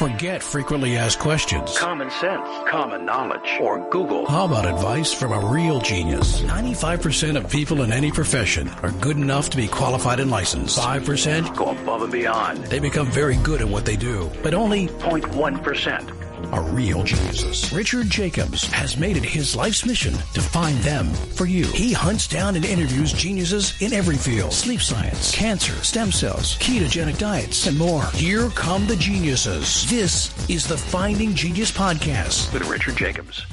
Forget frequently asked questions. Common sense, common knowledge, or Google. How about advice from a real genius? 95% of people in any profession are good enough to be qualified and licensed. 5% go above and beyond. They become very good at what they do, but only 0.1% are real geniuses. Richard Jacobs has made it his life's mission to find them for you. He hunts down and interviews geniuses in every field: sleep science, cancer, stem cells, ketogenic diets, and more. Here come the geniuses. This is the Finding Genius Podcast with Richard Jacobs.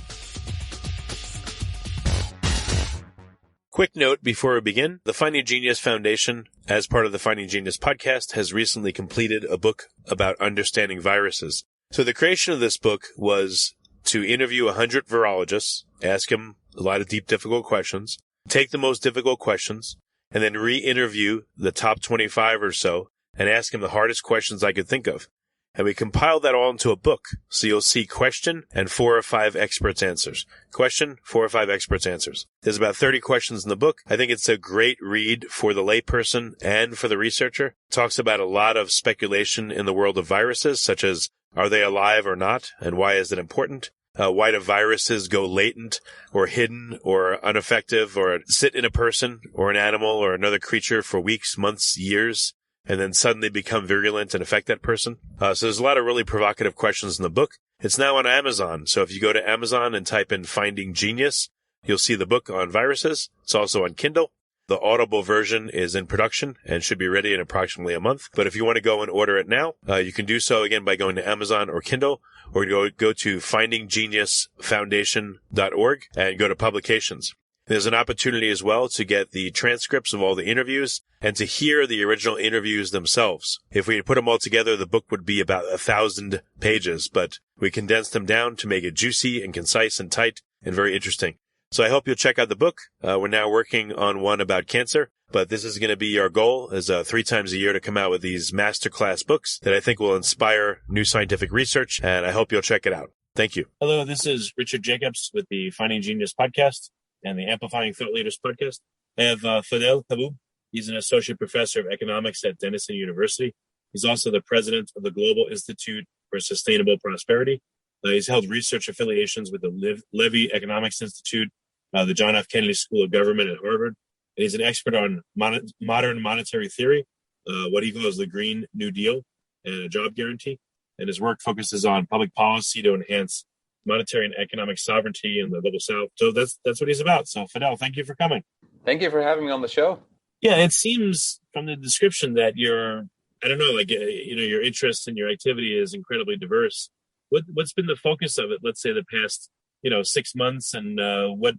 Quick note before we begin, the Finding Genius Foundation, as part of the Finding Genius Podcast, has recently completed a book about understanding viruses. So the creation of this book was to interview 100 virologists, ask them a lot of deep, difficult questions, take the most difficult questions, and then re-interview the top 25 or so and ask them the hardest questions I could think of. And we compiled that all into a book. So you'll see question and 4 or 5 experts' answers. Question, 4 or 5 experts' answers. There's about 30 questions in the book. I think it's a great read for the layperson and for the researcher. It talks about a lot of speculation in the world of viruses, such as are they alive or not, and why is it important? Why do viruses go latent or hidden or ineffective or sit in a person or an animal or another creature for weeks, months, years, and then suddenly become virulent and affect that person? So there's a lot of really provocative questions in the book. It's now on Amazon. So if you go to Amazon and type in Finding Genius, you'll see the book on viruses. It's also on Kindle. The Audible version is in production and should be ready in approximately a month. But if you want to go and order it now, you can do so again by going to Amazon or Kindle, or go to findinggeniusfoundation.org and go to publications. There's an opportunity as well to get the transcripts of all the interviews and to hear the original interviews themselves. If we put them all together, the book would be about 1,000 pages, but we condensed them down to make it juicy and concise and tight and very interesting. So I hope you'll check out the book. We're now working on one about cancer, but this is going to be our goal is 3 times a year to come out with these masterclass books that I think will inspire new scientific research, and I hope you'll check it out. Thank you. Hello, this is Richard Jacobs with the Finding Genius Podcast and the Amplifying Thought Leaders Podcast. I have Fadhel Kaboub. He's an associate professor of economics at Denison University. He's also the president of the Global Institute for Sustainable Prosperity. He's held research affiliations with the Levy Economics Institute, the John F. Kennedy School of Government at Harvard. And he's an expert on modern monetary theory, what he calls the Green New Deal and a job guarantee. And his work focuses on public policy to enhance monetary and economic sovereignty in the global south. So that's what he's about. So Fadhel, thank you for coming. Thank you for having me on the show. Yeah, it seems from the description that your interest and your activity is incredibly diverse. What's been the focus of it, let's say the past, 6 months, and what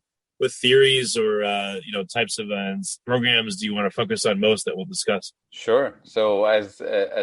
theories or, types of programs do you want to focus on most that we'll discuss? Sure. So as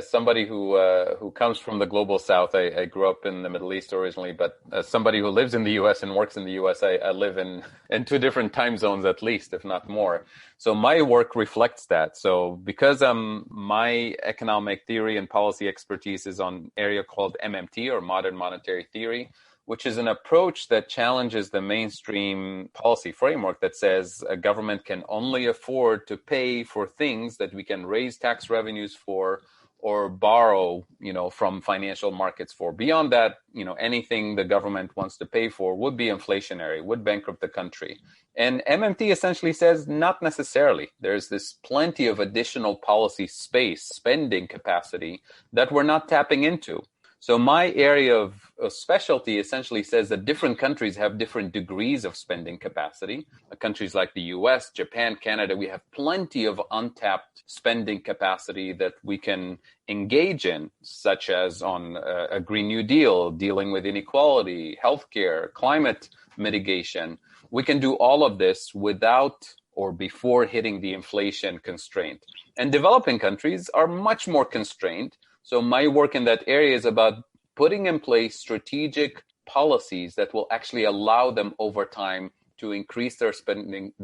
somebody who comes from the global south, I grew up in the Middle East originally, but as somebody who lives in the U.S. and works in the U.S., I live in 2 different time zones at least, if not more. So my work reflects that. So because my economic theory and policy expertise is on an area called MMT, or modern monetary theory, which is an approach that challenges the mainstream policy framework that says a government can only afford to pay for things that we can raise tax revenues for or borrow, from financial markets for. Beyond that, anything the government wants to pay for would be inflationary, would bankrupt the country. And MMT essentially says not necessarily. There's this plenty of additional policy space, spending capacity that we're not tapping into. So my area of specialty essentially says that different countries have different degrees of spending capacity. Countries like the US, Japan, Canada, we have plenty of untapped spending capacity that we can engage in, such as on a Green New Deal, dealing with inequality, healthcare, climate mitigation. We can do all of this without or before hitting the inflation constraint. And developing countries are much more constrained. So my work in that area is about putting in place strategic policies that will actually allow them over time to increase their spending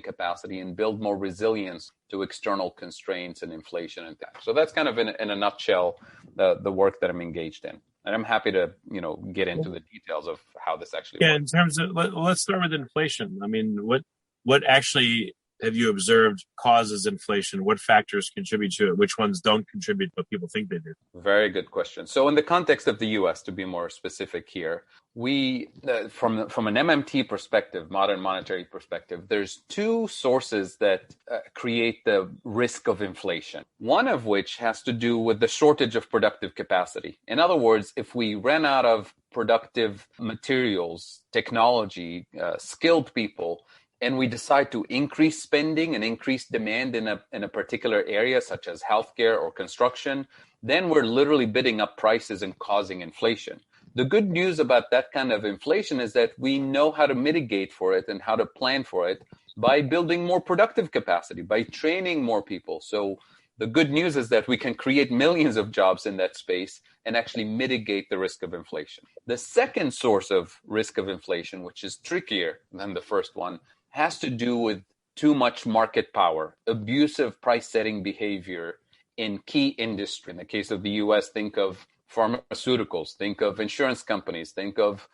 capacity and build more resilience to external constraints and inflation and tax. So that's kind of in a nutshell the work that I'm engaged in. And I'm happy to get into the details of how this actually works. In terms of let's start with inflation. I mean, what actually have you observed causes inflation? What factors contribute to it? Which ones don't contribute, but people think they do? Very good question. So in the context of the US, to be more specific here, we, from an MMT perspective, modern monetary perspective, there's two sources that create the risk of inflation. One of which has to do with the shortage of productive capacity. In other words, if we ran out of productive materials, technology, skilled people, and we decide to increase spending and increase demand in a particular area, such as healthcare or construction, then we're literally bidding up prices and causing inflation. The good news about that kind of inflation is that we know how to mitigate for it and how to plan for it by building more productive capacity, by training more people. So the good news is that we can create millions of jobs in that space and actually mitigate the risk of inflation. The second source of risk of inflation, which is trickier than the first one, has to do with too much market power, abusive price-setting behavior in key industry. In the case of the US, think of pharmaceuticals, think of insurance companies, think of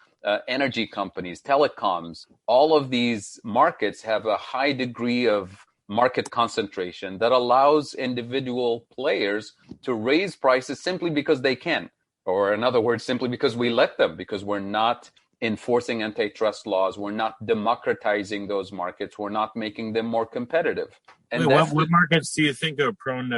energy companies, telecoms. All of these markets have a high degree of market concentration that allows individual players to raise prices simply because they can, or in other words, simply because we let them, because we're not enforcing antitrust laws, we're not democratizing those markets, we're not making them more competitive. And what markets do you think are prone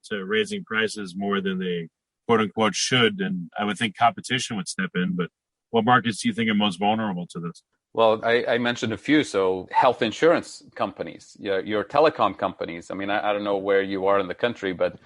to raising prices more than they quote unquote should? And I would think competition would step in, but what markets do you think are most vulnerable to this? Well, I mentioned a few. So health insurance companies, your telecom companies. I mean, I don't know where you are in the country, but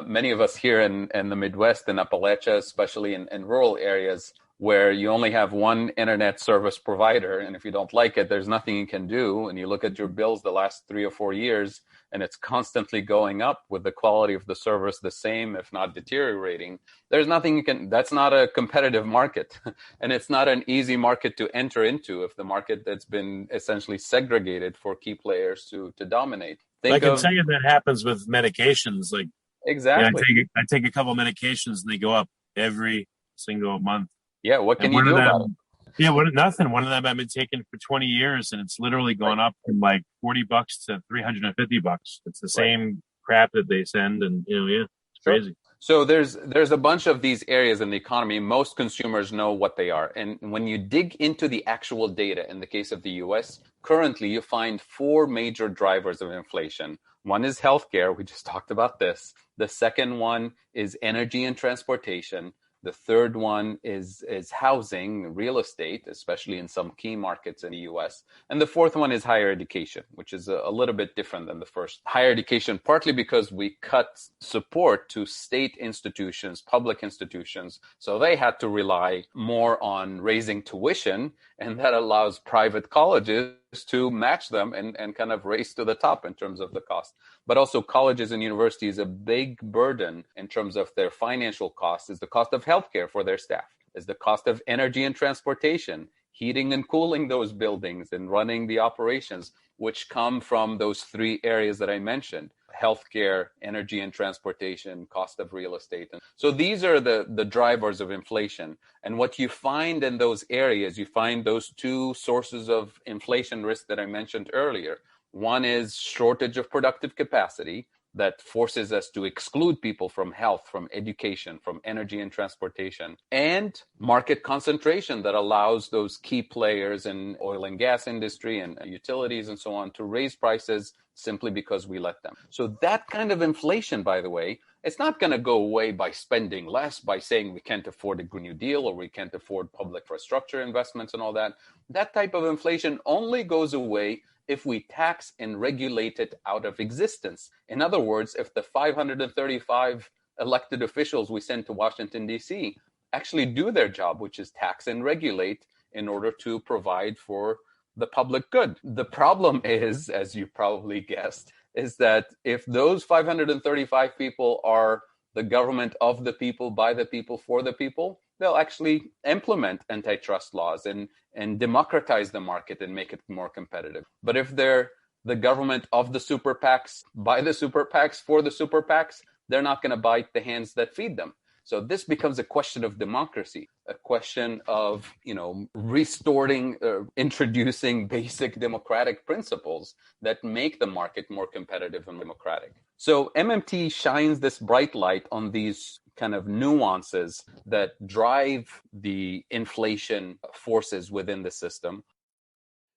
many of us here in the Midwest, in Appalachia, especially in rural areas, where you only have one internet service provider, and if you don't like it, there's nothing you can do. And you look at your bills the last 3 or 4 years, and it's constantly going up with the quality of the service the same, if not deteriorating. There's nothing you can, that's not a competitive market. And it's not an easy market to enter into if the market that's been essentially segregated for key players to dominate. I can tell you that happens with medications. Like, exactly. I take a couple of medications and they go up every single month. Yeah, what can you do about it? Yeah, nothing. One of them I've been taking for 20 years, and it's literally gone up from like $40 to $350. It's the same crap that they send, and it's crazy. So there's a bunch of these areas in the economy. Most consumers know what they are, and when you dig into the actual data, in the case of the U.S., currently you find 4 major drivers of inflation. One is healthcare. We just talked about this. The second one is energy and transportation. The third one is housing, real estate, especially in some key markets in the US. And the fourth one is higher education, which is a little bit different than the first. Higher education, partly because we cut support to state institutions, public institutions, so they had to rely more on raising tuition, and that allows private colleges to match them and kind of race to the top in terms of the cost. But also colleges and universities, a big burden in terms of their financial costs is the cost of healthcare for their staff, is the cost of energy and transportation, heating and cooling those buildings and running the operations, which come from those 3 areas that I mentioned: healthcare, energy and transportation, cost of real estate. And so these are the drivers of inflation. And what you find in those areas, you find those 2 sources of inflation risk that I mentioned earlier. One is shortage of productive capacity that forces us to exclude people from health, from education, from energy and transportation, and market concentration that allows those key players in oil and gas industry and utilities and so on to raise prices simply because we let them. So that kind of inflation, by the way, it's not going to go away by spending less, by saying we can't afford a Green New Deal or we can't afford public infrastructure investments and all that. That type of inflation only goes away if we tax and regulate it out of existence. In other words, if the 535 elected officials we send to Washington, D.C. actually do their job, which is tax and regulate in order to provide for the public good. The problem is, as you probably guessed, is that if those 535 people are the government of the people, by the people, for the people, they'll actually implement antitrust laws and democratize the market and make it more competitive. But if they're the government of the super PACs, by the super PACs, for the super PACs, they're not going to bite the hands that feed them. So this becomes a question of democracy, a question of, introducing basic democratic principles that make the market more competitive and democratic. So MMT shines this bright light on these kind of nuances that drive the inflation forces within the system.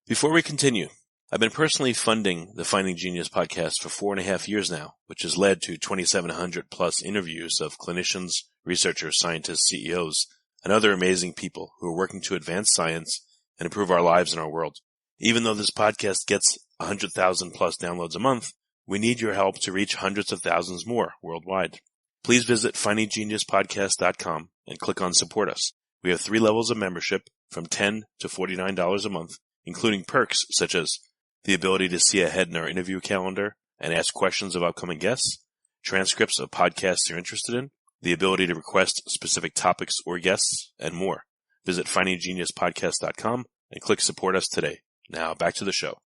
Before we continue, I've been personally funding the Finding Genius podcast for 4.5 years now, which has led to 2,700 plus interviews of clinicians, researchers, scientists, CEOs, and other amazing people who are working to advance science and improve our lives and our world. Even though this podcast gets 100,000 plus downloads a month, we need your help to reach hundreds of thousands more worldwide. Please visit findinggeniuspodcast.com and click on Support Us. We have 3 levels of membership from $10 to $49 a month, including perks such as the ability to see ahead in our interview calendar and ask questions of upcoming guests, transcripts of podcasts you're interested in, the ability to request specific topics or guests, and more. Visit findinggeniuspodcast.com and click Support Us today. Now back to the show.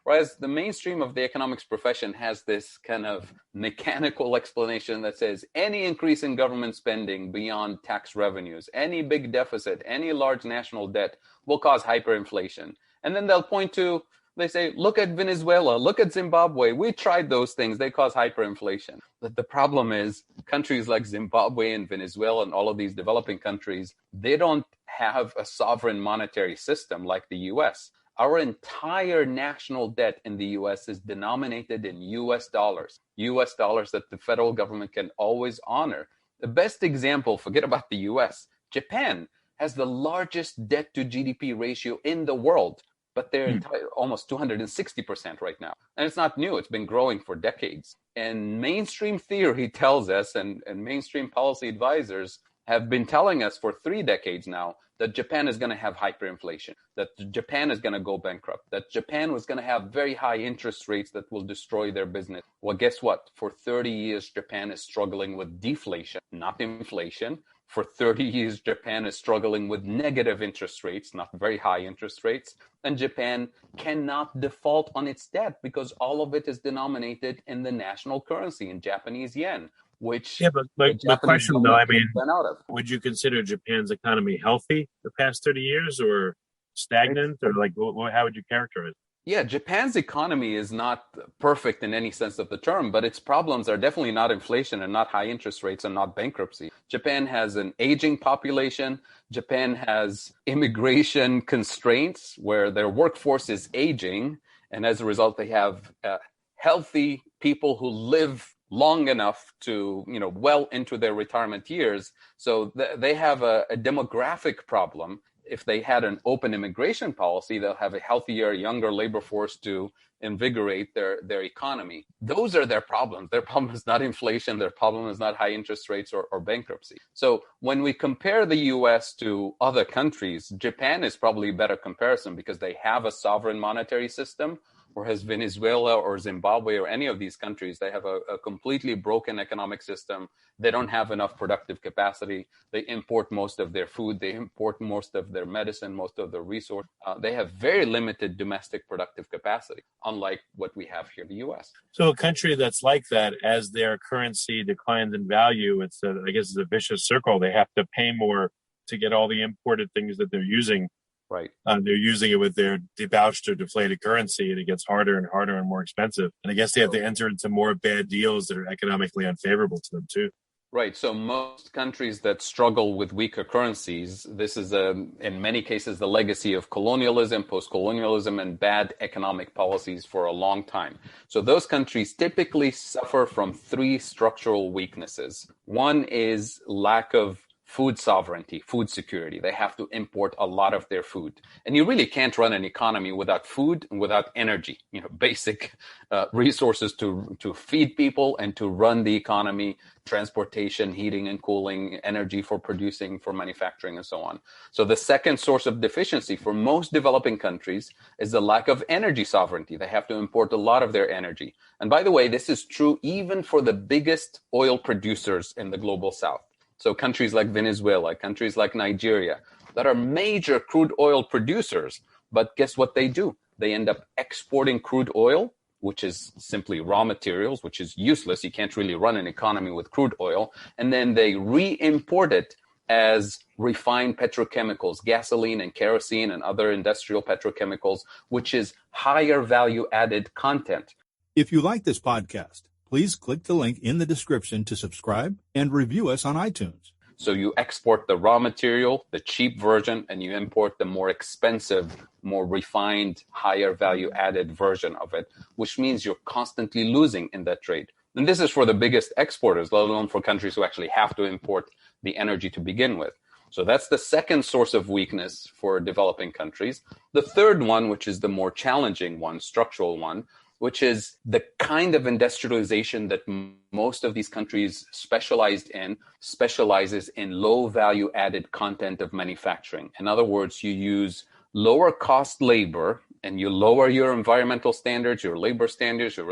Whereas the mainstream of the economics profession has this kind of mechanical explanation that says any increase in government spending beyond tax revenues, any big deficit, any large national debt will cause hyperinflation. And then they'll point to, they say, look at Venezuela, look at Zimbabwe. We tried those things. They cause hyperinflation. But the problem is countries like Zimbabwe and Venezuela and all of these developing countries, they don't have a sovereign monetary system like the U.S. Our entire national debt in the U.S. is denominated in U.S. dollars that the federal government can always honor. The best example, forget about the U.S., Japan has the largest debt to GDP ratio in the world. But they're almost 260% right now. And it's not new. It's been growing for decades. And mainstream theory tells us, and mainstream policy advisors have been telling us for 3 decades now, that Japan is going to have hyperinflation, that Japan is going to go bankrupt, that Japan was going to have very high interest rates that will destroy their business. Well, guess what? For 30 years, Japan is struggling with deflation, not inflation. For 30 years, Japan is struggling with negative interest rates, not very high interest rates. And Japan cannot default on its debt because all of it is denominated in the national currency, in Japanese yen, which... Yeah, but my question, though, would you consider Japan's economy healthy the past 30 years or stagnant? Or how would you characterize it? Yeah, Japan's economy is not perfect in any sense of the term, but its problems are definitely not inflation and not high interest rates and not bankruptcy. Japan has an aging population. Japan has immigration constraints where their workforce is aging. And as a result, they have healthy people who live long enough to, well into their retirement years. So they have a demographic problem. If they had an open immigration policy, they'll have a healthier, younger labor force to invigorate their economy. Those are their problems. Their problem is not inflation. Their problem is not high interest rates or bankruptcy. So when we compare the U.S. to other countries, Japan is probably a better comparison because they have a sovereign monetary system, whereas Venezuela or Zimbabwe or any of these countries, they have a completely broken economic system. They don't have enough productive capacity. They import most of their food. They import most of their medicine, most of their resource. They have very limited domestic productive capacity, unlike what we have here in the U.S. So a country that's like that, as their currency declines in value, it's a vicious circle. They have to pay more to get all the imported things that they're using. Right. They're using it with their debauched or deflated currency, and it gets harder and harder and more expensive. And I guess they have to enter into more bad deals that are economically unfavorable to them, too. Right. So most countries that struggle with weaker currencies, this is, in many cases, the legacy of colonialism, post-colonialism, and bad economic policies for a long time. So those countries typically suffer from 3 structural weaknesses. One is lack of food sovereignty, food security. They have to import a lot of their food. And you really can't run an economy without food and without energy, basic resources to feed people and to run the economy, transportation, heating and cooling, energy for producing, for manufacturing, and so on. So the second source of deficiency for most developing countries is the lack of energy sovereignty. They have to import a lot of their energy. And by the way, this is true even for the biggest oil producers in the global south. So countries like Venezuela, countries like Nigeria, that are major crude oil producers. But guess what they do? They end up exporting crude oil which is simply raw materials, which is useless. You can't really run an economy with crude oil. And then they re-import it as refined petrochemicals, gasoline and kerosene and other industrial petrochemicals, which is higher value added content. If you like this podcast, please click the link in the description to subscribe and review us on iTunes. So you export the raw material, the cheap version, and you import the more expensive, more refined, higher value added version of it, which means you're constantly losing in that trade. And this is for the biggest exporters, let alone for countries who actually have to import the energy to begin with. So that's the second source of weakness for developing countries. The third one, which is the more challenging one, structural one, which is the kind of industrialization that most of these countries specializes in low value added content of manufacturing. In other words, you use lower cost labor and you lower your environmental standards, your labor standards, your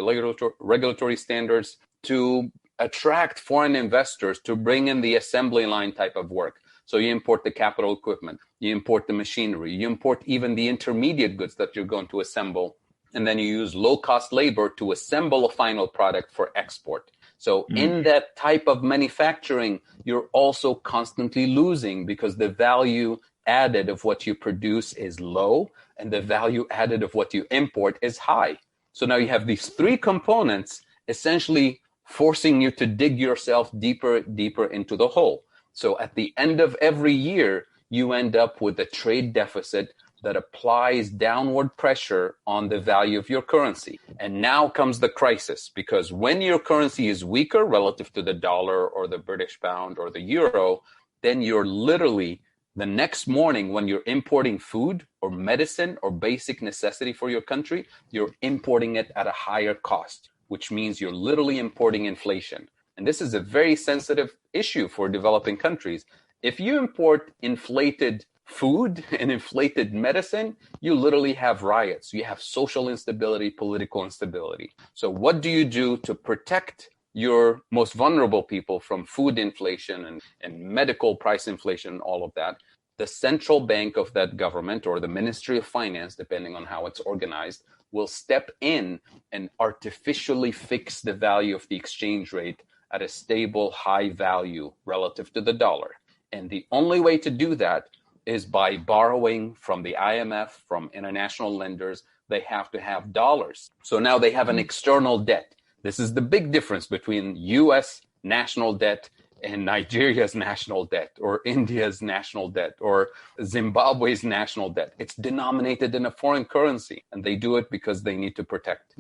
regulatory standards to attract foreign investors to bring in the assembly line type of work. So you import the capital equipment, you import the machinery, you import even the intermediate goods that you're going to assemble. And then you use low-cost labor to assemble a final product for export. So in that type of manufacturing, you're also constantly losing because the value added of what you produce is low and the value added of what you import is high. So now you have these three components essentially forcing you to dig yourself deeper into the hole. So at the end of every year, you end up with a trade deficit that applies downward pressure on the value of your currency. And now comes the crisis, because when your currency is weaker relative to the dollar or the British pound or the euro, then you're literally, the next morning when you're importing food or medicine or basic necessity for your country, you're importing it at a higher cost, which means you're literally importing inflation. And this is a very sensitive issue for developing countries. If you import inflated food and inflated medicine, you literally have riots. You have social instability, political instability. So what do you do to protect your most vulnerable people from food inflation and medical price inflation, all of that? The central bank of that government or the Ministry of Finance, depending on how it's organized, will step in and artificially fix the value of the exchange rate at a stable, high value relative to the dollar. And the only way to do that is by borrowing from the IMF, from international lenders. They have to have dollars. So now they have an external debt. This is the big difference between US national debt and Nigeria's national debt or India's national debt or Zimbabwe's national debt. It's denominated in a foreign currency, and they do it because they need to protect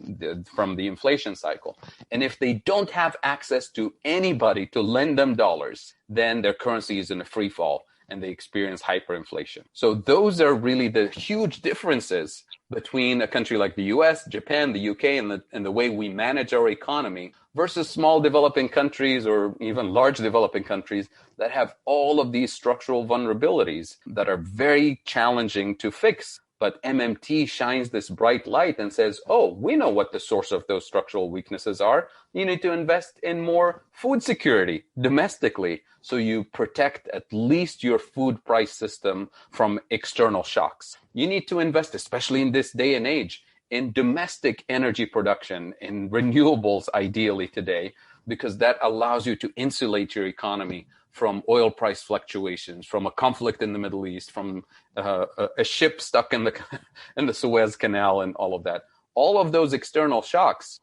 from the inflation cycle. And if they don't have access to anybody to lend them dollars, then their currency is in a free fall and they experience hyperinflation. So those are really the huge differences between a country like the US, Japan, the UK, and the way we manage our economy versus small developing countries or even large developing countries that have all of these structural vulnerabilities that are very challenging to fix. But MMT shines this bright light and says, oh, we know what the source of those structural weaknesses are. You need to invest in more food security domestically so you protect at least your food price system from external shocks. You need to invest, especially in this day and age, in domestic energy production, in renewables ideally today, because that allows you to insulate your economy from oil price fluctuations, from a conflict in the Middle East, from a ship stuck in the Suez Canal and all of that. All of those external shocks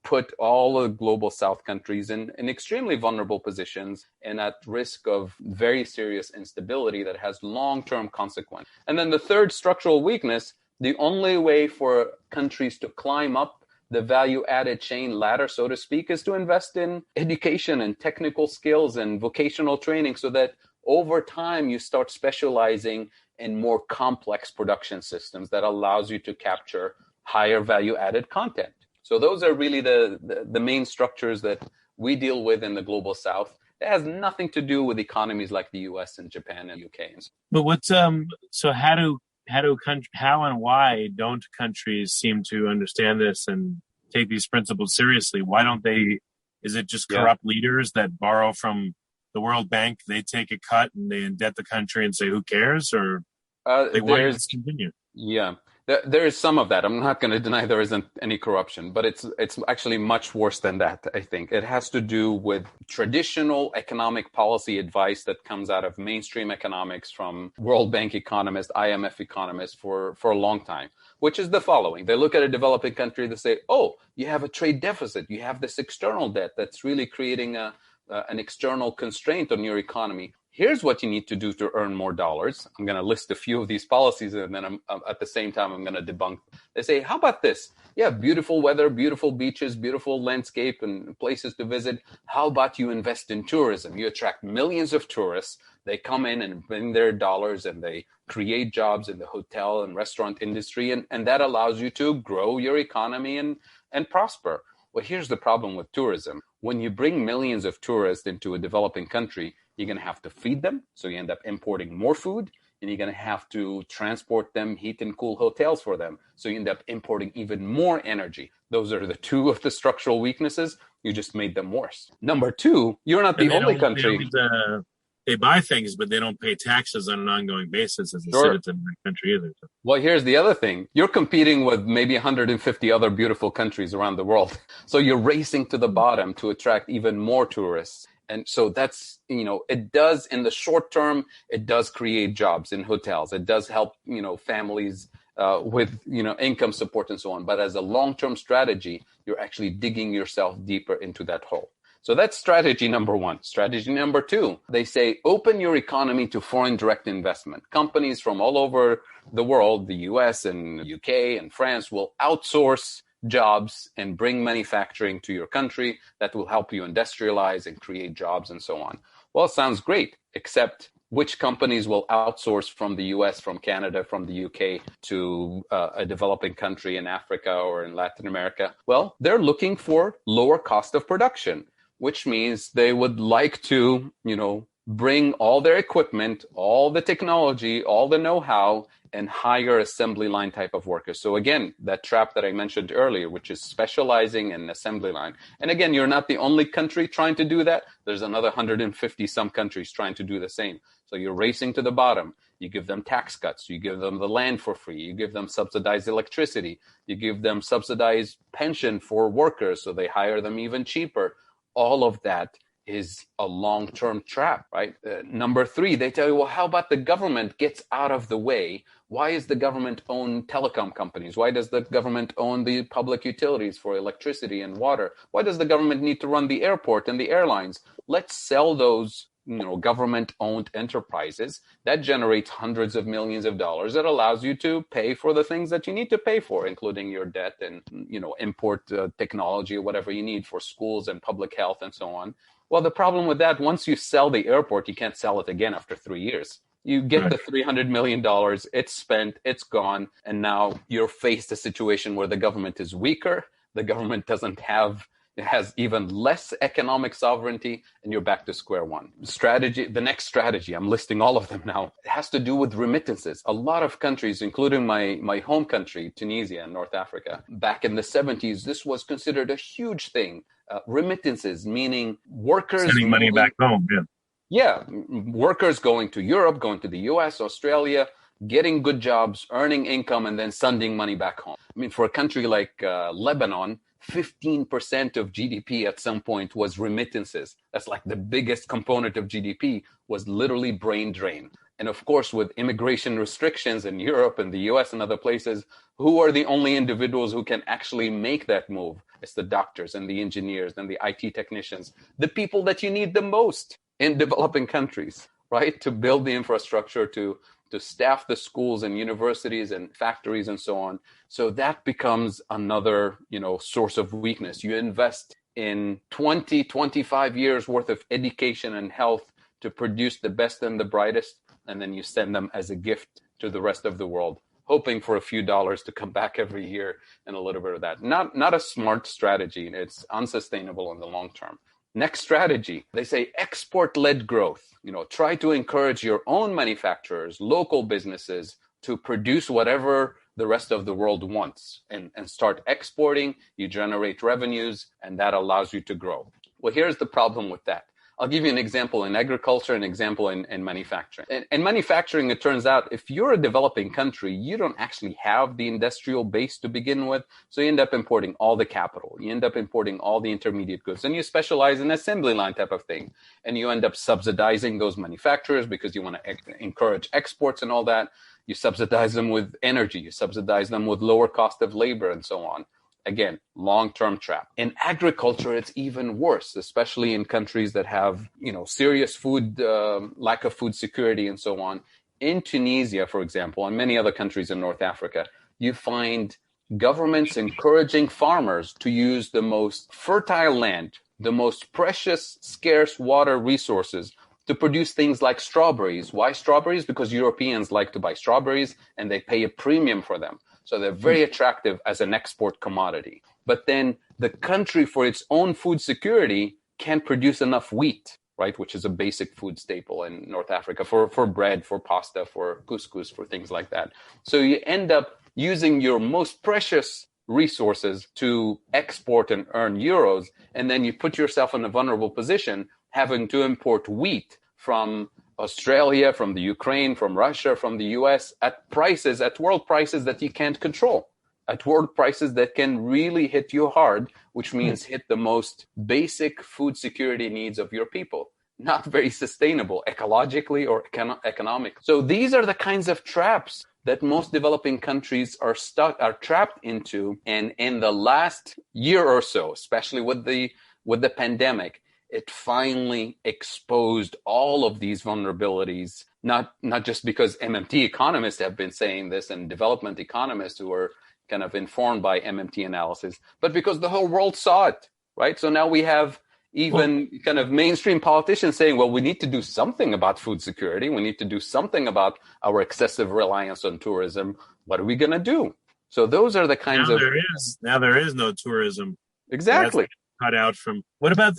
put all the global South countries in extremely vulnerable positions and at risk of very serious instability that has long-term consequences. And then the third structural weakness, the only way for countries to climb up the value-added chain ladder, so to speak, is to invest in education and technical skills and vocational training so that over time you start specializing in more complex production systems that allows you to capture higher value-added content. So those are really the main structures that we deal with in the global South. It has nothing to do with economies like the US and Japan and UK. But what's so how and why don't countries seem to understand this and take these principles seriously? Why don't they? Is it just corrupt leaders that borrow from the World Bank? They take a cut and they indebt the country and say, "Who cares?" Or they want this to continue? Yeah, There is some of that. I'm not going to deny there isn't any corruption, but it's actually much worse than that, I think. It has to do with traditional economic policy advice that comes out of mainstream economics from World Bank economists, IMF economists for a long time, which is the following. They look at a developing country, they say, oh, you have a trade deficit. You have this external debt that's really creating an external constraint on your economy. Here's what you need to do to earn more dollars. I'm going to list a few of these policies, and then at the same time, I'm going to debunk. They say, how about this? Yeah, beautiful weather, beautiful beaches, beautiful landscape and places to visit. How about you invest in tourism? You attract millions of tourists. They come in and bring their dollars, and they create jobs in the hotel and restaurant industry, and that allows you to grow your economy and prosper. Well, here's the problem with tourism. When you bring millions of tourists into a developing country, you're going to have to feed them. So you end up importing more food, and you're going to have to transport them, heat and cool hotels for them. So you end up importing even more energy. Those are the two of the structural weaknesses. You just made them worse. Number two, you're not the only country. They buy things, but they don't pay taxes on an ongoing basis as a citizen in the country either. Well, here's the other thing. You're competing with maybe 150 other beautiful countries around the world. So you're racing to the bottom to attract even more tourists. And so that's, it does in the short term, it does create jobs in hotels. It does help, families with, income support and so on. But as a long-term strategy, you're actually digging yourself deeper into that hole. So that's strategy number one. Strategy number two, they say, open your economy to foreign direct investment. Companies from all over the world, the US and UK and France, will outsource jobs and bring manufacturing to your country that will help you industrialize and create jobs and so on. Well, it sounds great, except which companies will outsource from the US, from Canada, from the UK to a developing country in Africa or in Latin America? Well, they're looking for lower cost of production, which means they would like to, bring all their equipment, all the technology, all the know-how, and hire assembly line type of workers. So again, that trap that I mentioned earlier, which is specializing in assembly line. And again, you're not the only country trying to do that. There's another 150 some countries trying to do the same. So you're racing to the bottom. You give them tax cuts. You give them the land for free. You give them subsidized electricity. You give them subsidized pension for workers, so they hire them even cheaper. All of that is a long-term trap, right? Number three, they tell you, well, how about the government gets out of the way? Why is the government own telecom companies? Why does the government own the public utilities for electricity and water? Why does the government need to run the airport and the airlines? Let's sell those government-owned enterprises. That generates hundreds of millions of dollars. That allows you to pay for the things that you need to pay for, including your debt and, import technology or whatever you need for schools and public health and so on. Well, the problem with that, once you sell the airport, you can't sell it again after 3 years. You get the $300 million, it's spent, it's gone, and now you're faced a situation where the government is weaker, the government has even less economic sovereignty, and you're back to square one. The next strategy, I'm listing all of them now, it has to do with remittances. A lot of countries, including my home country, Tunisia and North Africa, back in the 70s, this was considered a huge thing. Remittances, meaning workers sending money back home. Yeah, workers going to Europe, going to the US, Australia, getting good jobs, earning income, and then sending money back home. I mean, for a country like Lebanon, 15% of GDP at some point was remittances. That's like the biggest component of GDP was literally brain drain. And of course, with immigration restrictions in Europe and the US and other places, who are the only individuals who can actually make that move? It's the doctors and the engineers and the IT technicians, the people that you need the most in developing countries, right? To build the infrastructure, to staff the schools and universities and factories and so on. So that becomes another, source of weakness. You invest in 20, 25 years worth of education and health to produce the best and the brightest, and then you send them as a gift to the rest of the world, hoping for a few dollars to come back every year and a little bit of that. Not a smart strategy. It's unsustainable in the long term. Next strategy, they say export-led growth. Try to encourage your own manufacturers, local businesses to produce whatever the rest of the world wants and start exporting. You generate revenues, and that allows you to grow. Well, here's the problem with that. I'll give you an example in agriculture, an example in manufacturing. In manufacturing, it turns out if you're a developing country, you don't actually have the industrial base to begin with. So you end up importing all the capital. You end up importing all the intermediate goods. And you specialize in assembly line type of thing. And you end up subsidizing those manufacturers because you want to encourage exports and all that. You subsidize them with energy. You subsidize them with lower cost of labor and so on. Again, long-term trap. In agriculture, it's even worse, especially in countries that have, serious food, lack of food security and so on. In Tunisia, for example, and many other countries in North Africa, you find governments encouraging farmers to use the most fertile land, the most precious, scarce water resources to produce things like strawberries. Why strawberries? Because Europeans like to buy strawberries and they pay a premium for them. So they're very attractive as an export commodity. But then the country, for its own food security, can't produce enough wheat, right? Which is a basic food staple in North Africa for bread, for pasta, for couscous, for things like that. So you end up using your most precious resources to export and earn euros. And then you put yourself in a vulnerable position having to import wheat from Australia, from the Ukraine, from Russia, from the US at world prices that you can't control, at world prices that can really hit you hard, which means hit the most basic food security needs of your people. Not very sustainable ecologically or economically. So these are the kinds of traps that most developing countries are trapped into. And in the last year or so, especially with the pandemic, it finally exposed all of these vulnerabilities, not just because MMT economists have been saying this and development economists who are kind of informed by MMT analysis, but because the whole world saw it, right? So now we have even kind of mainstream politicians saying, well, we need to do something about food security. We need to do something about our excessive reliance on tourism. What are we going to do? So those are the kinds of... Now there is no tourism. Exactly. Cut out from. What about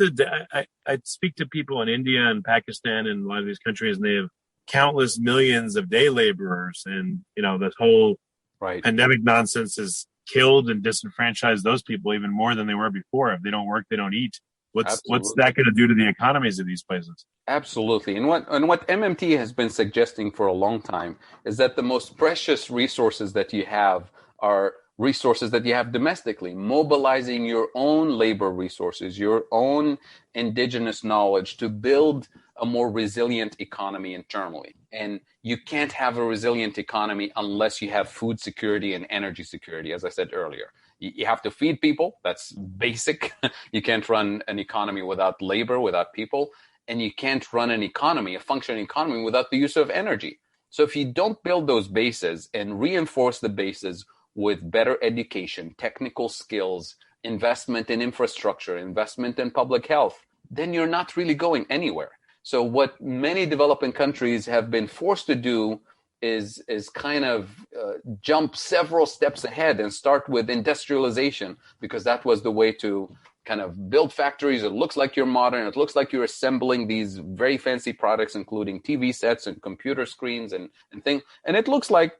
I speak to people in India and Pakistan and a lot of these countries, and they have countless millions of day laborers, and this whole pandemic nonsense has killed and disenfranchised those people even more than they were before. If they don't work, they don't eat. What's that going to do to the economies of these places? Absolutely. And what MMT has been suggesting for a long time is that the most precious resources that you have are resources that you have domestically, mobilizing your own labor resources, your own indigenous knowledge to build a more resilient economy internally. And you can't have a resilient economy unless you have food security and energy security, as I said earlier. You have to feed people. That's basic. You can't run an economy without labor, without people. And you can't run an economy, a functioning economy, without the use of energy. So if you don't build those bases and reinforce the bases with better education, technical skills, investment in infrastructure, investment in public health, then you're not really going anywhere. So what many developing countries have been forced to do is kind of jump several steps ahead and start with industrialization, because that was the way to kind of build factories. It looks like you're modern. It looks like you're assembling these very fancy products, including TV sets and computer screens and things. And it looks like,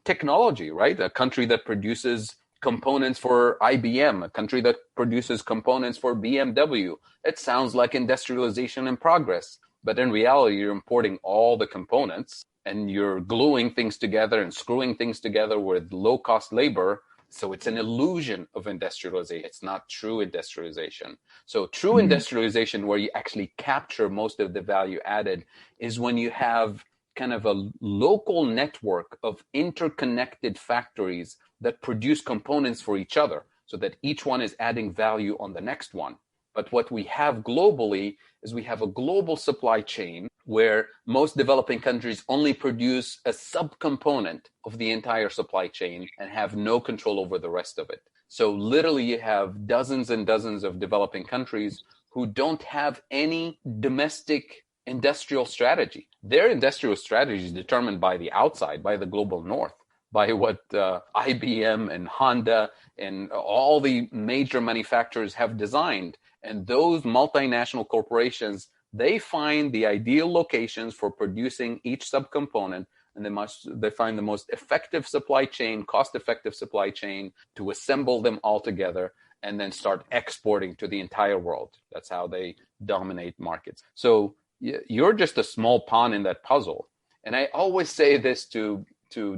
technology, right? A country that produces components for IBM, a country that produces components for BMW. It sounds like industrialization in progress. But in reality, you're importing all the components and you're gluing things together and screwing things together with low-cost labor. So it's an illusion of industrialization. It's not true industrialization. So true industrialization, where you actually capture most of the value added, is when you have kind of a local network of interconnected factories that produce components for each other, so that each one is adding value on the next one. But what we have globally is we have a global supply chain where most developing countries only produce a subcomponent of the entire supply chain and have no control over the rest of it. So literally you have dozens and dozens of developing countries who don't have any domestic industrial strategy. Their industrial strategy is determined by the outside, by the global north, by what IBM and Honda and all the major manufacturers have designed. And those multinational corporations, they find the ideal locations for producing each subcomponent, and they find the most effective supply chain, cost-effective supply chain to assemble them all together. and then start exporting to the entire world. That's how they dominate markets. So you're just a small pawn in that puzzle. And I always say this to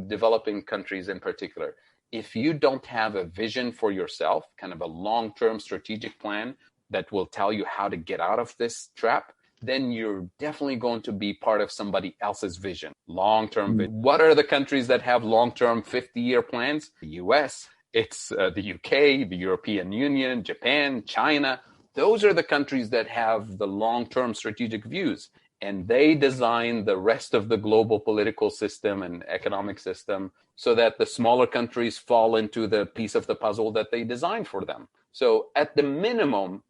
developing countries in particular. If you don't have a vision for yourself, kind of a long-term strategic plan that will tell you how to get out of this trap, then you're definitely going to be part of somebody else's vision, long-term vision. What are the countries that have long-term 50-year plans? The US, it's the UK, the European Union, Japan, China. Those are the countries that have the long-term strategic views. And they design the rest of the global political system and economic system so that the smaller countries fall into the piece of the puzzle that they designed for them. So at the minimum,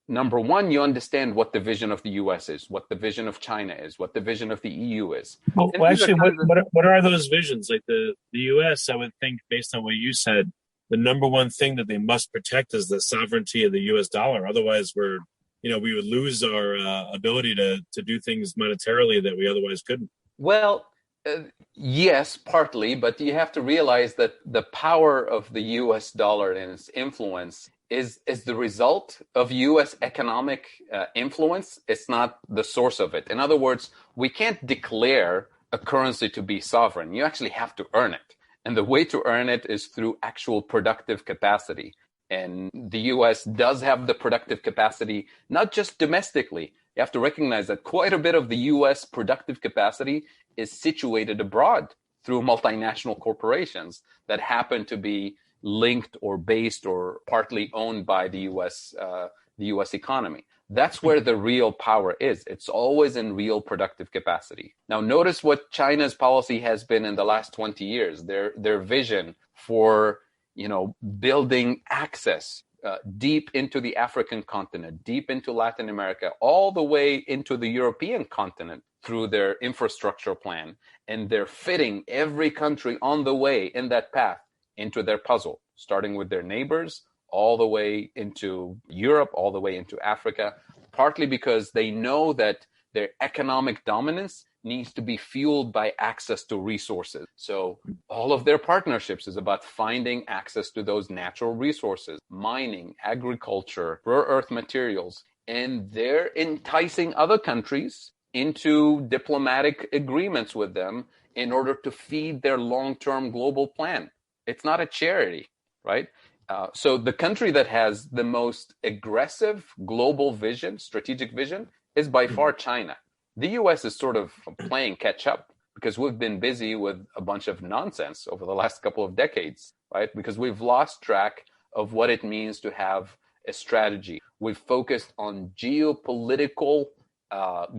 number one, you understand what the vision of the US is, what the vision of China is, what the vision of the EU is. Well actually, what are those visions? Like the US, I would think, based on what you said, the number one thing that they must protect is the sovereignty of the US dollar. Otherwise, we would lose our ability to do things monetarily that we otherwise couldn't. Well, yes, partly, but you have to realize that the power of the US dollar and its influence is the result of US economic influence. It's not the source of it. In other words, we can't declare a currency to be sovereign. You actually have to earn it. And the way to earn it is through actual productive capacity. And the US does have the productive capacity, not just domestically. You have to recognize that quite a bit of the US productive capacity is situated abroad through multinational corporations that happen to be linked or based or partly owned by the US economy. That's where the real power is. It's always in real productive capacity. Now, notice what China's policy has been in the last 20 years. Their vision for building access deep into the African continent, deep into Latin America, all the way into the European continent through their infrastructure plan. And they're fitting every country on the way in that path into their puzzle, starting with their neighbors, all the way into Europe, all the way into Africa, partly because they know that their economic dominance needs to be fueled by access to resources. So all of their partnerships is about finding access to those natural resources, mining, agriculture, rare earth materials, and they're enticing other countries into diplomatic agreements with them in order to feed their long-term global plan. It's not a charity, right? So the country that has the most aggressive global vision, strategic vision, is by far China. The US is sort of playing catch up because we've been busy with a bunch of nonsense over the last couple of decades, right? Because we've lost track of what it means to have a strategy. We've focused on geopolitical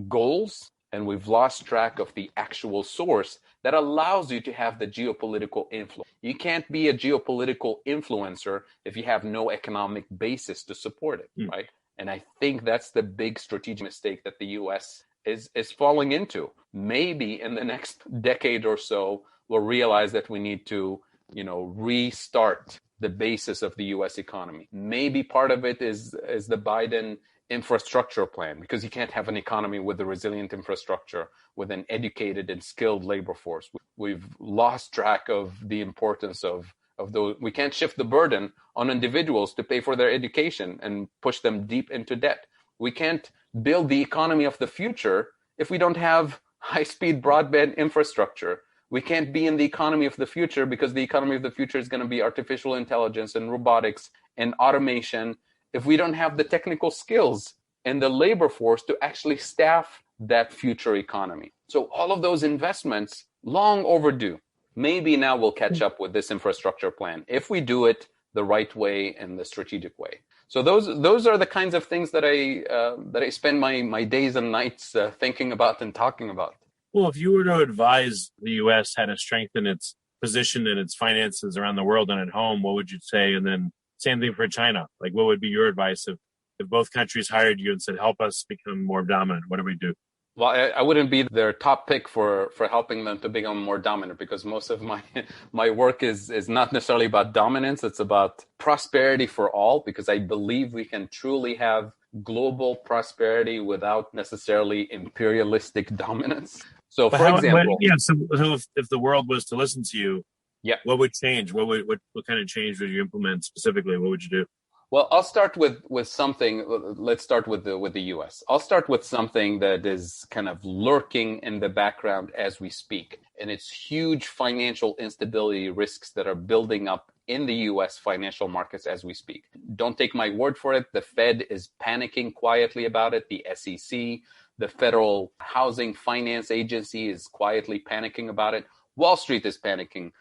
goals, and we've lost track of the actual source that allows you to have the geopolitical influence. You can't be a geopolitical influencer if you have no economic basis to support it, right? And I think that's the big strategic mistake that the US is falling into. Maybe in the next decade or so, we'll realize that we need to, restart the basis of the US economy. Maybe part of it is the Biden infrastructure plan, because you can't have an economy with a resilient infrastructure, with an educated and skilled labor force. We've lost track of the importance of those. We can't shift the burden on individuals to pay for their education and push them deep into debt. We can't build the economy of the future if we don't have high-speed broadband infrastructure. We can't be in the economy of the future because the economy of the future is going to be artificial intelligence and robotics and automation if we don't have the technical skills and the labor force to actually staff that future economy. So all of those investments, long overdue. Maybe now we'll catch up with this infrastructure plan if we do it the right way and the strategic way. So those are the kinds of things that I spend my days and nights thinking about and talking about. Well, if you were to advise the U.S. how to strengthen its position and its finances around the world and at home, what would you say? And then same thing for China. Like, what would be your advice if both countries hired you and said, help us become more dominant? What do we do? Well, I wouldn't be their top pick for helping them to become more dominant, because most of my work is not necessarily about dominance. It's about prosperity for all, because I believe we can truly have global prosperity without necessarily imperialistic dominance. So, for example... So if the world was to listen to you, Yeah. What would change? What kind of change would you implement specifically? What would you do? Well, I'll start with something. Let's start with the U.S. I'll start with something that is kind of lurking in the background as we speak, and it's huge financial instability risks that are building up in the U.S. financial markets as we speak. Don't take my word for it. The Fed is panicking quietly about it. The SEC, the Federal Housing Finance Agency, is quietly panicking about it. Wall Street is panicking.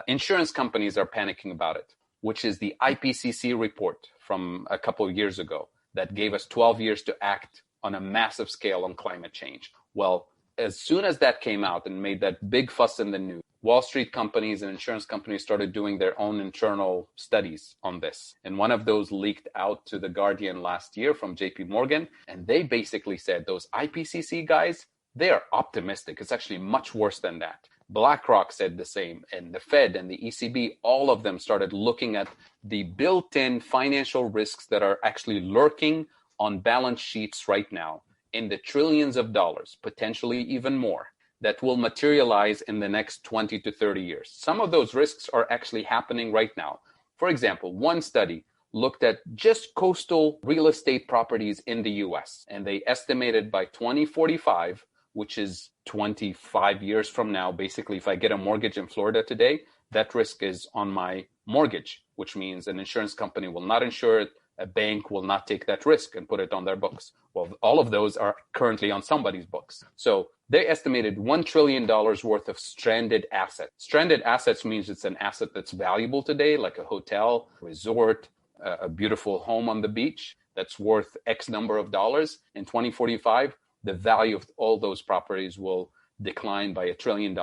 Insurance companies are panicking about it, which is the IPCC report from a couple of years ago that gave us 12 years to act on a massive scale on climate change. Well, as soon as that came out and made that big fuss in the news, Wall Street companies and insurance companies started doing their own internal studies on this. And one of those leaked out to The Guardian last year from JP Morgan. And they basically said those IPCC guys, they are optimistic. It's actually much worse than that. BlackRock said the same, and the Fed and the ECB, all of them started looking at the built-in financial risks that are actually lurking on balance sheets right now in the trillions of dollars, potentially even more, that will materialize in the next 20 to 30 years. Some of those risks are actually happening right now. For example, one study looked at just coastal real estate properties in the US, and they estimated by 2045, which is 25 years from now. Basically, if I get a mortgage in Florida today, that risk is on my mortgage, which means an insurance company will not insure it. A bank will not take that risk and put it on their books. Well, all of those are currently on somebody's books. So they estimated $1 trillion worth of stranded assets. Stranded assets means it's an asset that's valuable today, like a hotel, resort, a beautiful home on the beach that's worth X number of dollars. In 2045, the value of all those properties will decline by $1 trillion.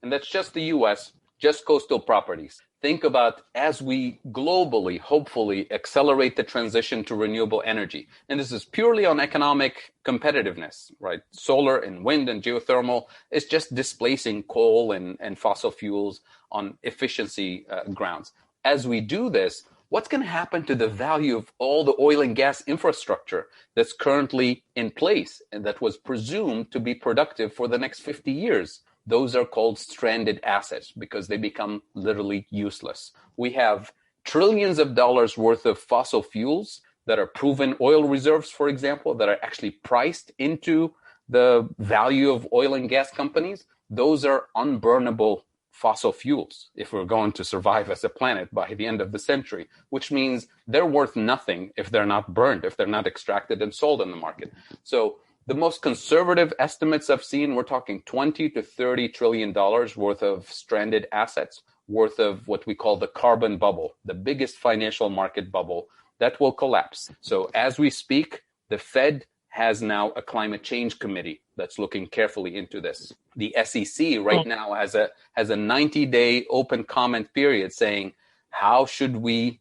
And that's just the US, just coastal properties. Think about as we globally, hopefully, accelerate the transition to renewable energy. And this is purely on economic competitiveness, right? Solar and wind and geothermal is just displacing coal and fossil fuels on efficiency grounds. As we do this, what's going to happen to the value of all the oil and gas infrastructure that's currently in place and that was presumed to be productive for the next 50 years? Those are called stranded assets because they become literally useless. We have trillions of dollars worth of fossil fuels that are proven oil reserves, for example, that are actually priced into the value of oil and gas companies. Those are unburnable fossil fuels if we're going to survive as a planet by the end of the century, which means they're worth nothing if they're not burned, if they're not extracted and sold in the market. So the most conservative estimates I've seen, we're talking $20 to $30 trillion worth of stranded assets, worth of what we call the carbon bubble, the biggest financial market bubble that will collapse. So as we speak, the Fed has now a climate change committee that's looking carefully into this. The SEC right now has a 90-day open comment period saying, how should we,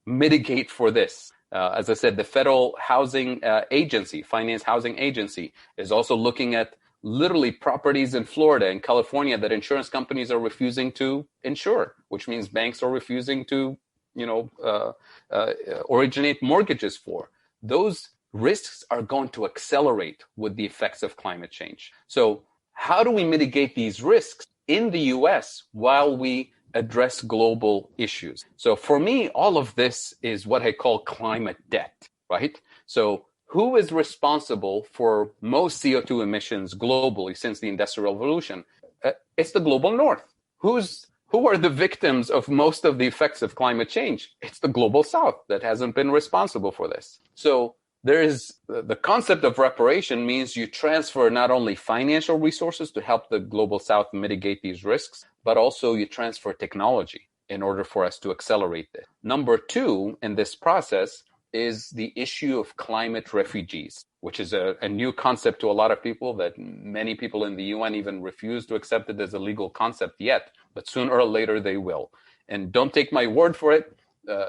mitigate for this? As I said, the Federal Housing Agency, Finance Housing Agency, is also looking at literally properties in Florida and California that insurance companies are refusing to insure, which means banks are refusing to, originate mortgages for. Those risks are going to accelerate with the effects of climate change. So how do we mitigate these risks in the US while we address global issues? So for me, all of this is what I call climate debt, right? So who is responsible for most CO2 emissions globally since the Industrial Revolution? It's the global North. Who are the victims of most of the effects of climate change? It's the global South that hasn't been responsible for this. So there is the concept of reparation means you transfer not only financial resources to help the global South mitigate these risks, but also you transfer technology in order for us to accelerate this. Number two in this process is the issue of climate refugees, which is a new concept to a lot of people that many people in the UN even refuse to accept it as a legal concept yet, but sooner or later they will. And don't take my word for it.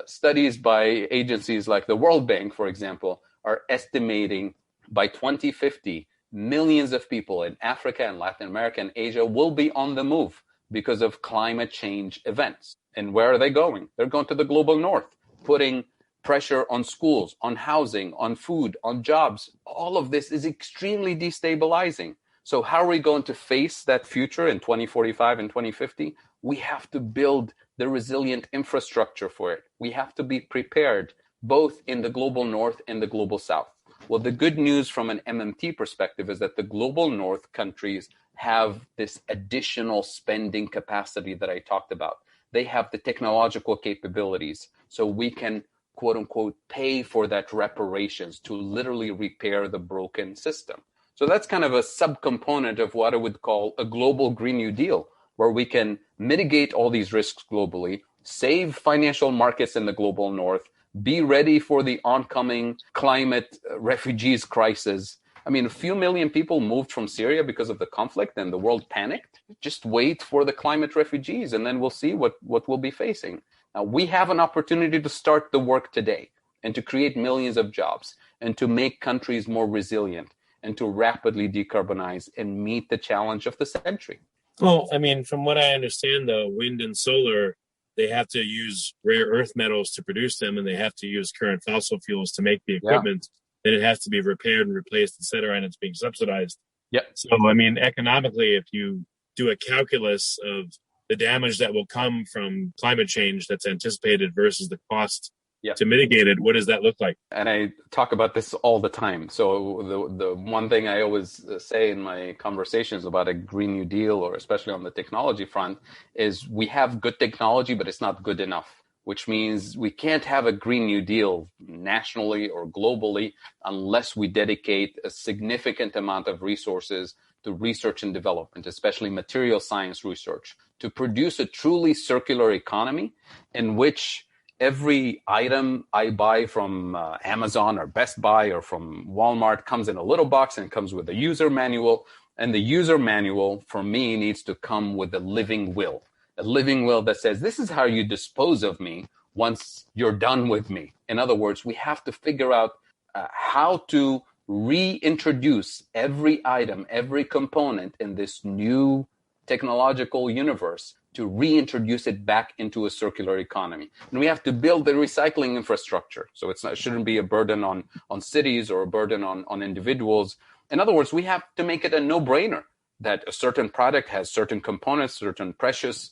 Studies by agencies like the World Bank, for example, are estimating by 2050, millions of people in Africa and Latin America and Asia will be on the move because of climate change events. And where are they going? They're going to the global North, putting pressure on schools, on housing, on food, on jobs. All of this is extremely destabilizing. So how are we going to face that future in 2045 and 2050? We have to build the resilient infrastructure for it. We have to be prepared both in the global north and the global south. Well, the good news from an MMT perspective is that the global north countries have this additional spending capacity that I talked about. They have the technological capabilities, so we can, quote unquote, pay for that reparations to literally repair the broken system. So that's kind of a subcomponent of what I would call a global Green New Deal, where we can mitigate all these risks globally, save financial markets in the global north, be ready for the oncoming climate refugees crisis. I mean, a few million people moved from Syria because of the conflict and the world panicked. Just wait for the climate refugees and then we'll see what we'll be facing. Now, we have an opportunity to start the work today and to create millions of jobs and to make countries more resilient and to rapidly decarbonize and meet the challenge of the century. Well, I mean, from what I understand, though, wind and solar, they have to use rare earth metals to produce them, and they have to use current fossil fuels to make the equipment. Yeah. Then it has to be repaired and replaced, et cetera, and it's being subsidized. Yeah. So, I mean, economically, if you do a calculus of the damage that will come from climate change that's anticipated versus the cost to mitigate it, what does that look like? And I talk about this all the time. So the one thing I always say in my conversations about a Green New Deal, or especially on the technology front, is we have good technology, but it's not good enough, which means we can't have a Green New Deal nationally or globally unless we dedicate a significant amount of resources to research and development, especially material science research, to produce a truly circular economy in which every item I buy from Amazon or Best Buy or from Walmart comes in a little box and comes with a user manual. And the user manual, for me, needs to come with a living will that says, this is how you dispose of me once you're done with me. In other words, we have to figure out how to reintroduce every item, every component in this new technological universe, to reintroduce it back into a circular economy. And we have to build the recycling infrastructure. So it shouldn't be a burden on cities or a burden on individuals. In other words, we have to make it a no-brainer that a certain product has certain components, certain precious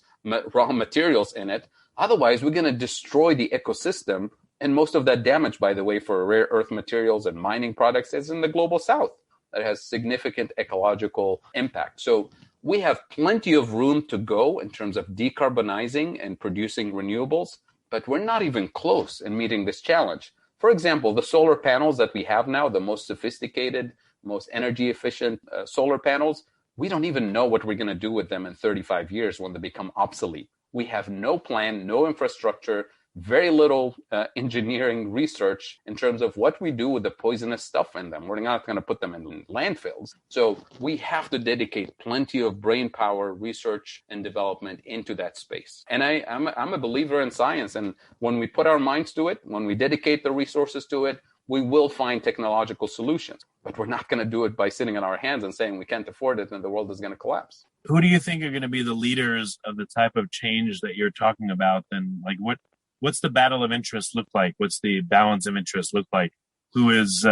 raw materials in it. Otherwise, we're going to destroy the ecosystem. And most of that damage, by the way, for rare earth materials and mining products is in the global south. That has significant ecological impact. So we have plenty of room to go in terms of decarbonizing and producing renewables, but we're not even close in meeting this challenge. For example, the solar panels that we have now, the most sophisticated, most energy efficient solar panels, we don't even know what we're going to do with them in 35 years when they become obsolete. We have no plan, no infrastructure, very little engineering research in terms of what we do with the poisonous stuff in them. We're not going to put them in landfills. So we have to dedicate plenty of brain power, research, and development into that space. And I'm a believer in science. And when we put our minds to it, when we dedicate the resources to it, we will find technological solutions. But we're not going to do it by sitting on our hands and saying we can't afford it and the world is going to collapse. Who do you think are going to be the leaders of the type of change that you're talking about? And like what's the battle of interest look like? What's the balance of interest look like? Who is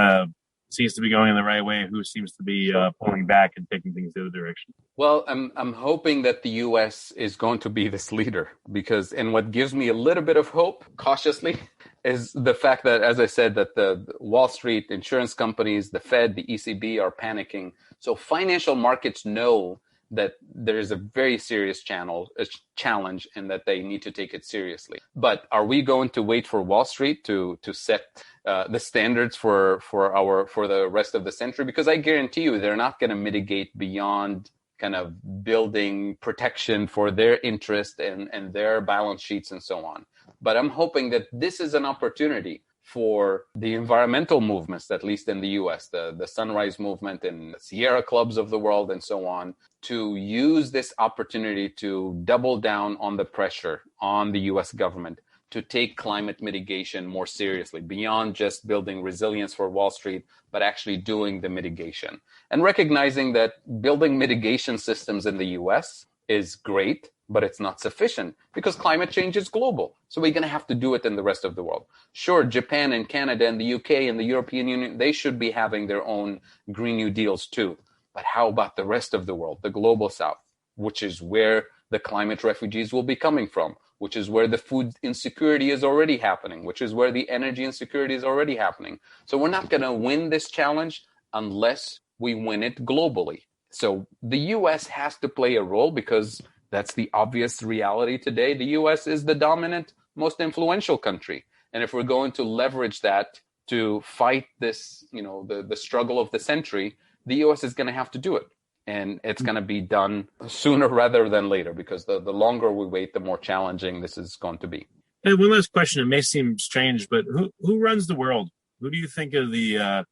seems to be going in the right way? Who seems to be pulling back and taking things the other direction? Well, I'm hoping that the U.S. is going to be this leader because, and what gives me a little bit of hope, cautiously, is the fact that, as I said, that the Wall Street, insurance companies, the Fed, the ECB are panicking. So financial markets know that there is a very serious challenge and that they need to take it seriously. But are we going to wait for Wall Street to set the standards for the rest of the century? Because I guarantee you they're not going to mitigate beyond kind of building protection for their interest and their balance sheets and so on. But I'm hoping that this is an opportunity for the environmental movements, at least in the US, the Sunrise Movement and the Sierra Clubs of the world and so on, to use this opportunity to double down on the pressure on the US government to take climate mitigation more seriously, beyond just building resilience for Wall Street, but actually doing the mitigation. And recognizing that building mitigation systems in the US is great, but it's not sufficient because climate change is global. So we're going to have to do it in the rest of the world. Sure, Japan and Canada and the UK and the European Union, they should be having their own Green New Deals too. But how about the rest of the world, the global south, which is where the climate refugees will be coming from, which is where the food insecurity is already happening, which is where the energy insecurity is already happening. So we're not going to win this challenge unless we win it globally. So the U.S. has to play a role because that's the obvious reality today. The U.S. is the dominant, most influential country. And if we're going to leverage that to fight this, the struggle of the century, the U.S. is going to have to do it. And it's going to be done sooner rather than later, because the longer we wait, the more challenging this is going to be. Hey, one last question. It may seem strange, but who runs the world? Who do you think are the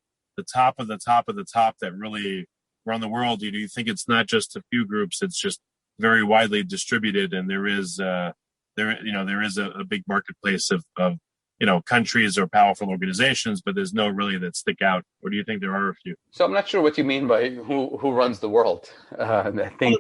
top of the top of the top that really run the world? Do you think it's not just a few groups? It's just very widely distributed, and there is a big marketplace of countries or powerful organizations, but there's no really that stick out. Or do you think there are a few? So I'm not sure what you mean by who runs the world. I think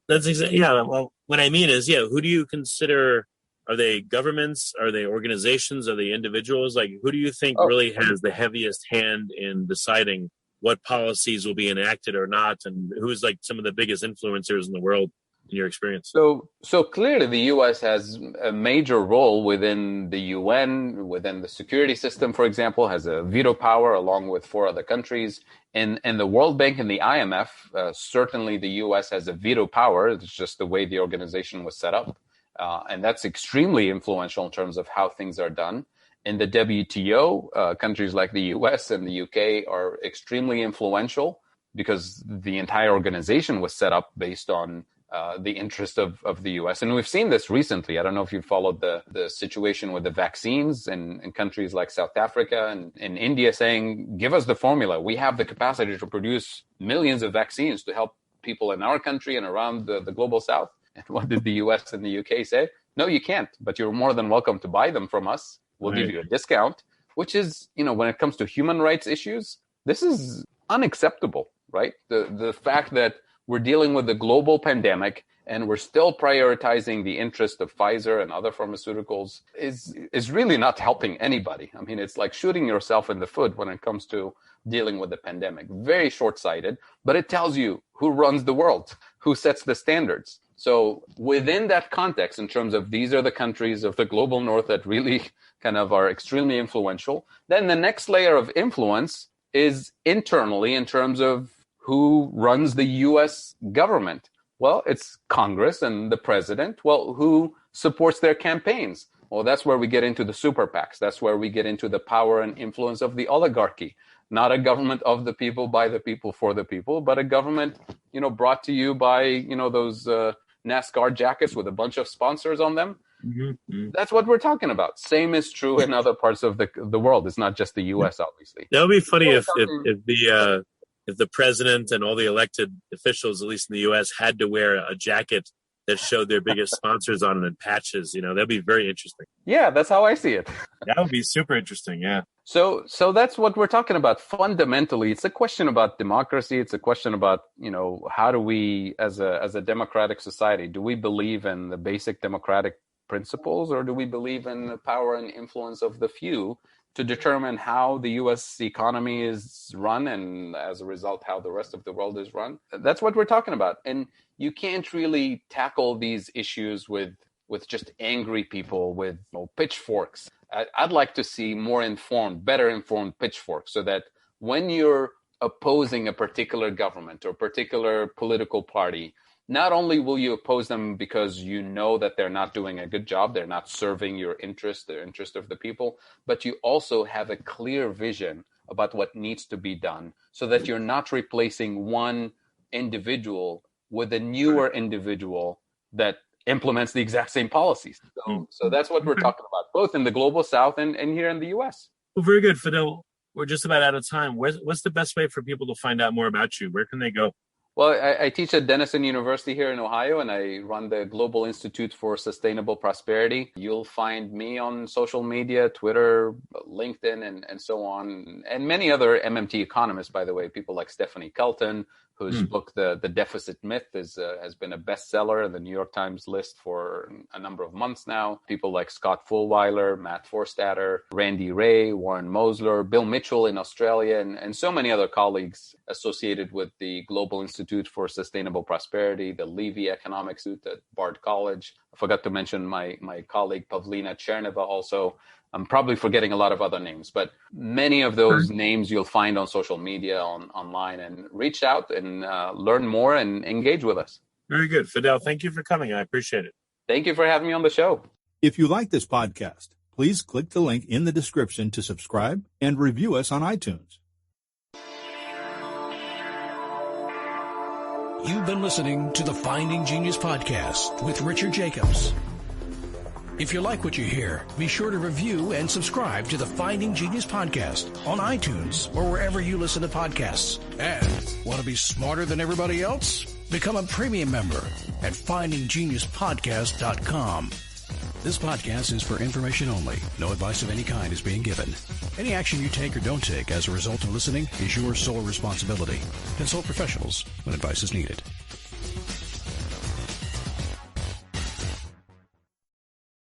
that's exactly, yeah. Well, what I mean is, who do you consider? Are they governments? Are they organizations? Are they individuals? Like, who do you think really has the heaviest hand in deciding what policies will be enacted or not, and who's like some of the biggest influencers in the world? In your experience? So clearly the U.S. has a major role within the UN, within the security system, for example, has a veto power along with 4 other countries. In the World Bank and the IMF, certainly the U.S. has a veto power. It's just the way the organization was set up. And that's extremely influential in terms of how things are done. In the WTO, countries like the U.S. and the U.K. are extremely influential because the entire organization was set up based on the interest of the U.S. And we've seen this recently. I don't know if you followed the situation with the vaccines in countries like South Africa and in India saying, give us the formula. We have the capacity to produce millions of vaccines to help people in our country and around the global south. And what did the U.S. and the U.K. say? No, you can't, but you're more than welcome to buy them from us. We'll give you a discount, which is, when it comes to human rights issues, this is unacceptable, right? The fact that we're dealing with a global pandemic and we're still prioritizing the interest of Pfizer and other pharmaceuticals is really not helping anybody. I mean, it's like shooting yourself in the foot when it comes to dealing with the pandemic. Very short-sighted, but it tells you who runs the world, who sets the standards. So within that context, in terms of these are the countries of the global north that really kind of are extremely influential, then the next layer of influence is internally in terms of who runs the U.S. government? Well, it's Congress and the president. Well, who supports their campaigns? Well, that's where we get into the super PACs. That's where we get into the power and influence of the oligarchy. Not a government of the people, by the people, for the people, but a government, brought to you by, those NASCAR jackets with a bunch of sponsors on them. Mm-hmm. That's what we're talking about. Same is true in other parts of the world. It's not just the U.S., obviously. That would be funny if the president and all the elected officials, at least in the U.S., had to wear a jacket that showed their biggest sponsors on it and patches. That'd be very interesting. Yeah, that's how I see it. That would be super interesting, yeah. So that's what we're talking about. Fundamentally, it's a question about democracy. It's a question about, how do we, as a democratic society, do we believe in the basic democratic principles, or do we believe in the power and influence of the few to determine how the U.S. economy is run and, as a result, how the rest of the world is run? That's what we're talking about. And you can't really tackle these issues with just angry people with pitchforks. I'd like to see better informed pitchforks, so that when you're opposing a particular government or particular political party, not only will you oppose them because you know that they're not doing a good job, they're not serving your interest, the interest of the people, but you also have a clear vision about what needs to be done, so that you're not replacing one individual with a newer individual that implements the exact same policies. So that's what we're talking about, both in the global south and here in the U.S. Well, very good, Fadhel. We're just about out of time. What's the best way for people to find out more about you? Where can they go? Well, I teach at Denison University here in Ohio, and I run the Global Institute for Sustainable Prosperity. You'll find me on social media, Twitter, LinkedIn, and so on, and many other MMT economists, by the way, people like Stephanie Kelton, whose book, The Deficit Myth, has been a bestseller in the New York Times list for a number of months now. People like Scott Fulweiler, Matt Forstater, Randy Ray, Warren Mosler, Bill Mitchell in Australia, and so many other colleagues associated with the Global Institute for Sustainable Prosperity, the Levy Economics Institute at Bard College. I forgot to mention my colleague Pavlina Cherneva also. I'm probably forgetting a lot of other names, but many of those names you'll find on social media, online, and reach out and learn more and engage with us. Very good. Fadhel, thank you for coming. I appreciate it. Thank you for having me on the show. If you like this podcast, please click the link in the description to subscribe and review us on iTunes. You've been listening to the Finding Genius podcast with Richard Jacobs. If you like what you hear, be sure to review and subscribe to the Finding Genius podcast on iTunes or wherever you listen to podcasts. And want to be smarter than everybody else? Become a premium member at findinggeniuspodcast.com. This podcast is for information only. No advice of any kind is being given. Any action you take or don't take as a result of listening is your sole responsibility. Consult professionals when advice is needed.